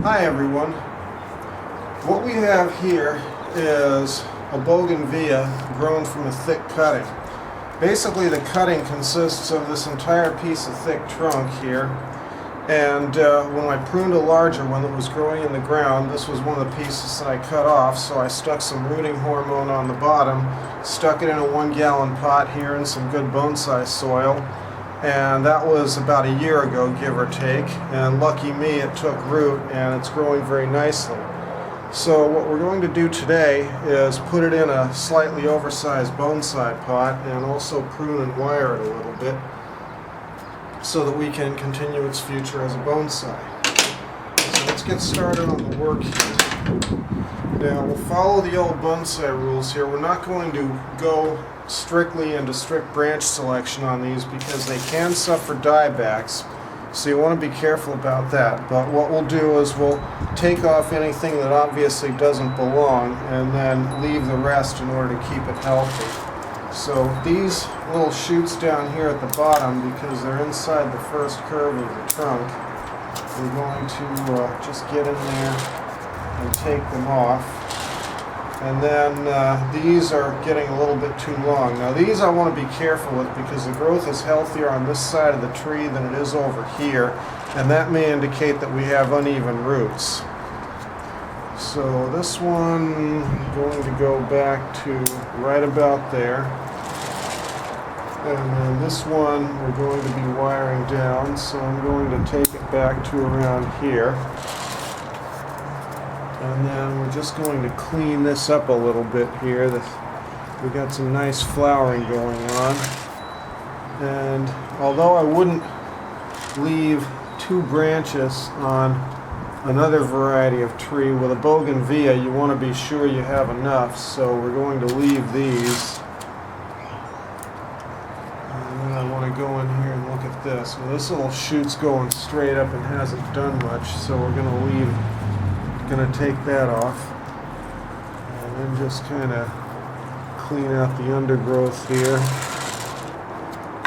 Hi everyone. What we have here is a bougainvillea grown from a thick cutting. Basically the cutting consists of this entire piece of thick trunk here, and when I pruned a larger one that was growing in the ground, this was one of the pieces that I cut off, so I stuck some rooting hormone on the bottom, stuck it in a 1-gallon pot here in some good bonsai soil, and that was about a year ago, give or take, and lucky me, it took root and it's growing very nicely. So what we're going to do today is put it in a slightly oversized bonsai pot and also prune and wire it a little bit so that we can continue its future as a bonsai. So let's get started on the work here. Now we'll follow the old bonsai rules here. We're not going to go strictly into strict branch selection on these because they can suffer diebacks, so you want to be careful about that. But what we'll do is we'll take off anything that obviously doesn't belong and then leave the rest in order to keep it healthy. So these little shoots down here at the bottom, because they're inside the first curve of the trunk, we're going to just get in there and take them off. And then these are getting a little bit too long. Now these I want to be careful with because the growth is healthier on this side of the tree than it is over here, and that may indicate that we have uneven roots. So this one I'm going to go back to right about there. And then this one we're going to be wiring down, so I'm going to take it back to around here. And then we're just going to clean this up a little bit here. We got some nice flowering going on. And although I wouldn't leave 2 branches on another variety of tree, with a bougainvillea you want to be sure you have enough, so we're going to leave these. And then I want to go in here and look at this. Well, this little shoot's going straight up and hasn't done much, so we're going to leave. Going to take that off and then just kind of clean out the undergrowth here,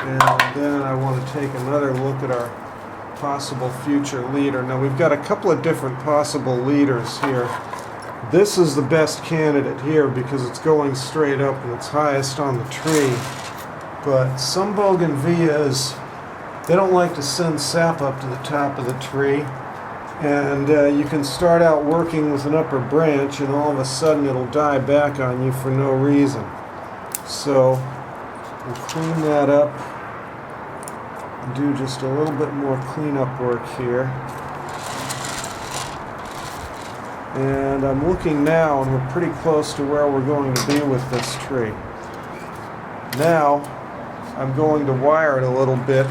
and then I want to take another look at our possible future leader. Now we've got a couple of different possible leaders here. This is the best candidate here because it's going straight up and it's highest on the tree, but some bougainvilleas, they don't like to send sap up to the top of the tree. And you can start out working with an upper branch and all of a sudden it'll die back on you for no reason. So we'll clean that up and do just a little bit more cleanup work here. And I'm looking now and we're pretty close to where we're going to be with this tree. Now I'm going to wire it a little bit.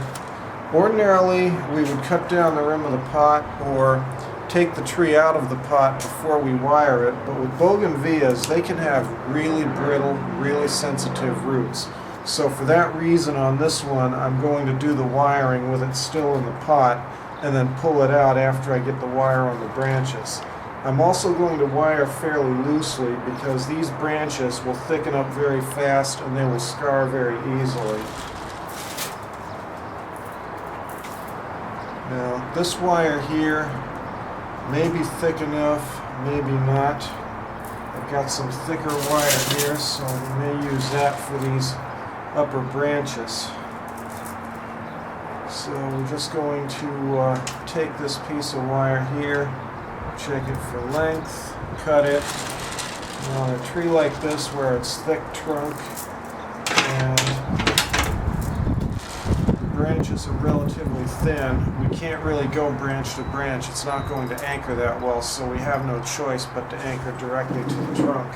Ordinarily, we would cut down the rim of the pot or take the tree out of the pot before we wire it, but with bougainvilleas, they can have really brittle, really sensitive roots. So for that reason on this one, I'm going to do the wiring with it still in the pot and then pull it out after I get the wire on the branches. I'm also going to wire fairly loosely because these branches will thicken up very fast and they will scar very easily. Now, this wire here may be thick enough, maybe not. I've got some thicker wire here, so we may use that for these upper branches. So we're just going to take this piece of wire here, check it for length, cut it. Now, on a tree like this where it's thick trunk and branches are relatively thin, we can't really go branch to branch. It's not going to anchor that well, so we have no choice but to anchor directly to the trunk.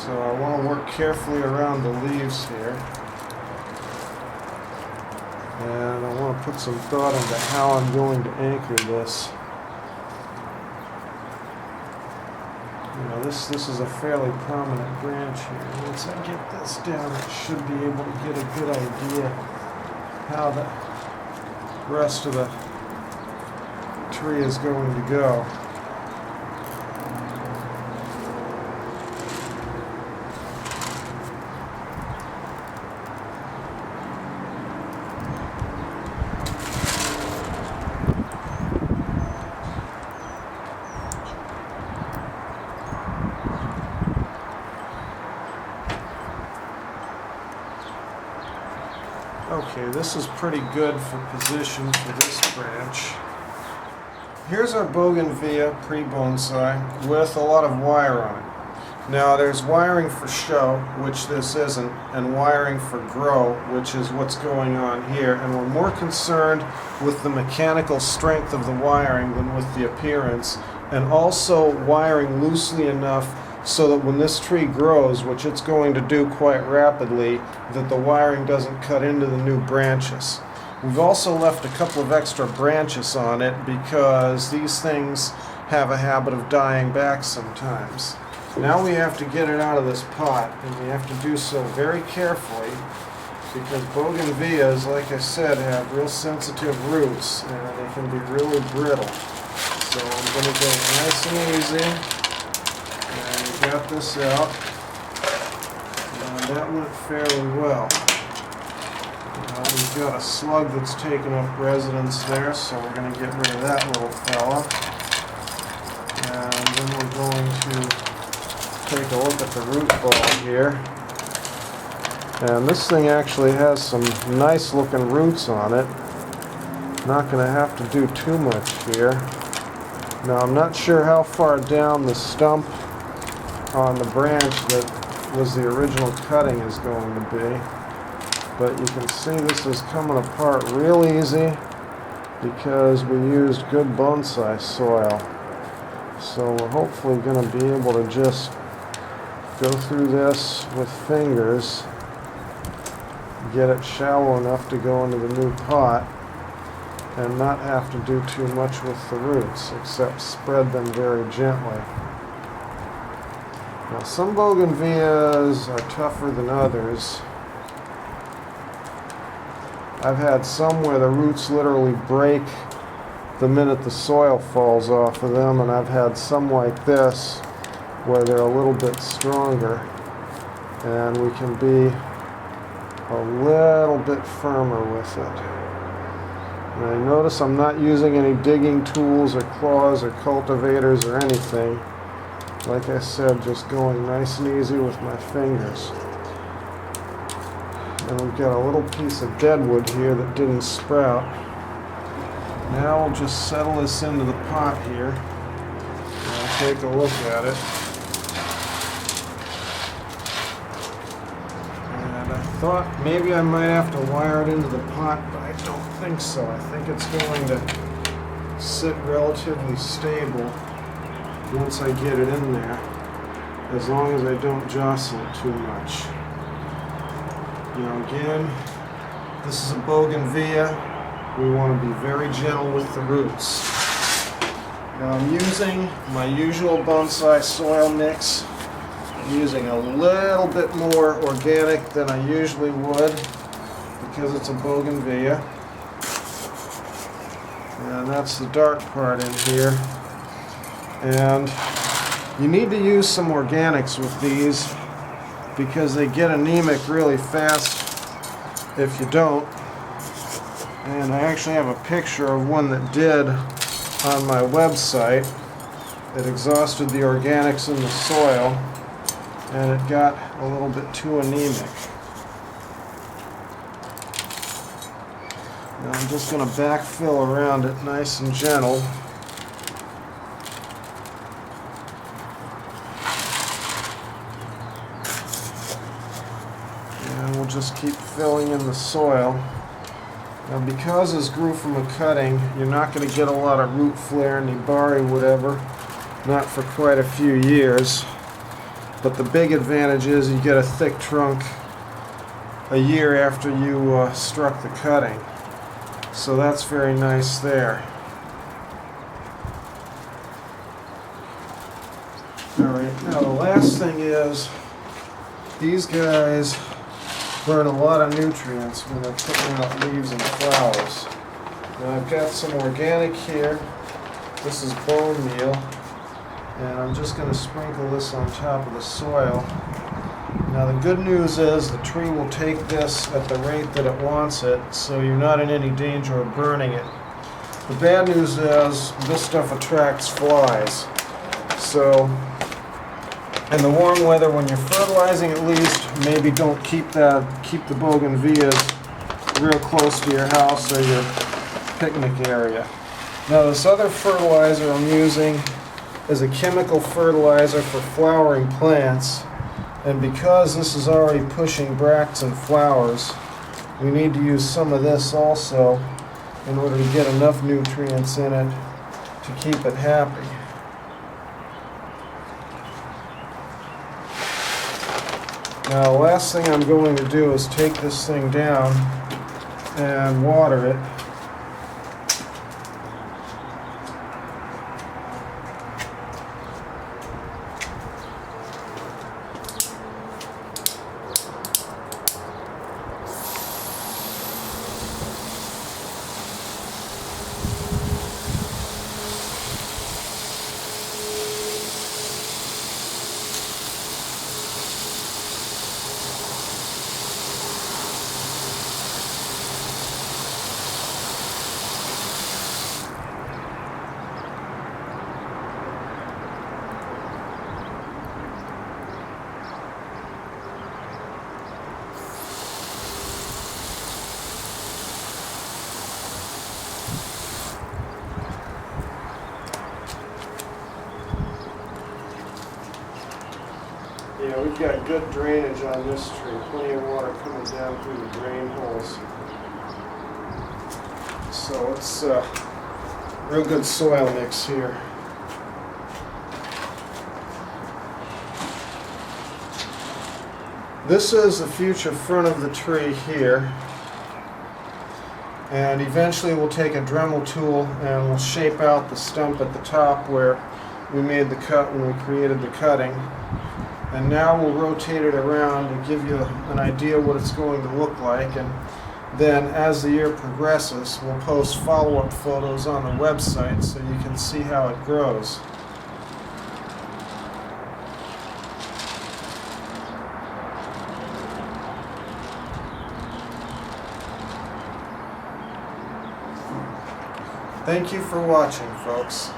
So I want to work carefully around the leaves here. And I want to put some thought into how I'm going to anchor this. Now this is a fairly prominent branch here. Once I get this down, I should be able to get a good idea how the rest of the tree is going to go. Okay, this is pretty good for position for this branch. Here's our Bougainvillea pre-bonsai with a lot of wire on it. Now there's wiring for show, which this isn't, and wiring for grow, which is what's going on here, and we're more concerned with the mechanical strength of the wiring than with the appearance, and also wiring loosely enough so that when this tree grows, which it's going to do quite rapidly, that the wiring doesn't cut into the new branches. We've also left a couple of extra branches on it because these things have a habit of dying back sometimes. Now we have to get it out of this pot, and we have to do so very carefully because bougainvilleas, like I said, have real sensitive roots and they can be really brittle. So I'm going to go nice and easy. And we got this out, and that went fairly well. We've got a slug that's taken up residence there, so we're going to get rid of that little fella. And then we're going to take a look at the root ball here. And this thing actually has some nice looking roots on it. Not going to have to do too much here. Now I'm not sure how far down the stump on the branch that was the original cutting is going to be, but you can see this is coming apart real easy because we used good bonsai soil. So we're hopefully going to be able to just go through this with fingers, get it shallow enough to go into the new pot, and not have to do too much with the roots except spread them very gently. Now some bougainvilleas are tougher than others. I've had some where the roots literally break the minute the soil falls off of them, and I've had some like this where they're a little bit stronger and we can be a little bit firmer with it. Now notice I'm not using any digging tools or claws or cultivators or anything. Like I said, just going nice and easy with my fingers. And we've got a little piece of deadwood here that didn't sprout. Now we'll just settle this into the pot here. And I'll take a look at it. And I thought maybe I might have to wire it into the pot, but I don't think so. I think it's going to sit relatively stable once I get it in there, as long as I don't jostle it too much. Now again, this is a bougainvillea. We want to be very gentle with the roots. Now I'm using my usual bonsai soil mix. I'm using a little bit more organic than I usually would because it's a bougainvillea. And that's the dark part in here. And you need to use some organics with these because they get anemic really fast if you don't. And I actually have a picture of one that did on my website. It exhausted the organics in the soil and it got a little bit too anemic. Now I'm just going to backfill around it nice and gentle. And we'll just keep filling in the soil. Now because this grew from a cutting, you're not going to get a lot of root flare, nibari, whatever, not for quite a few years. But the big advantage is you get a thick trunk a year after you struck the cutting. So that's very nice there. Alright, Now the last thing is, these guys burn a lot of nutrients when they're putting out leaves and flowers. Now I've got some organic here. This is bone meal. And I'm just going to sprinkle this on top of the soil. Now the good news is the tree will take this at the rate that it wants it, so you're not in any danger of burning it. The bad news is this stuff attracts flies. So in the warm weather, when you're fertilizing, at least maybe don't keep the bougainvilleas real close to your house or your picnic area. Now this other fertilizer I'm using is a chemical fertilizer for flowering plants, and because this is already pushing bracts and flowers, we need to use some of this also in order to get enough nutrients in it to keep it happy. Now the last thing I'm going to do is take this thing down and water it. Yeah, we've got good drainage on this tree, plenty of water coming down through the drain holes. So it's a real good soil mix here. This is the future front of the tree here. And eventually we'll take a Dremel tool and we'll shape out the stump at the top where we made the cut when we created the cutting. And now we'll rotate it around to give you an idea what it's going to look like. And then as the year progresses, we'll post follow-up photos on the website so you can see how it grows. Thank you for watching, folks.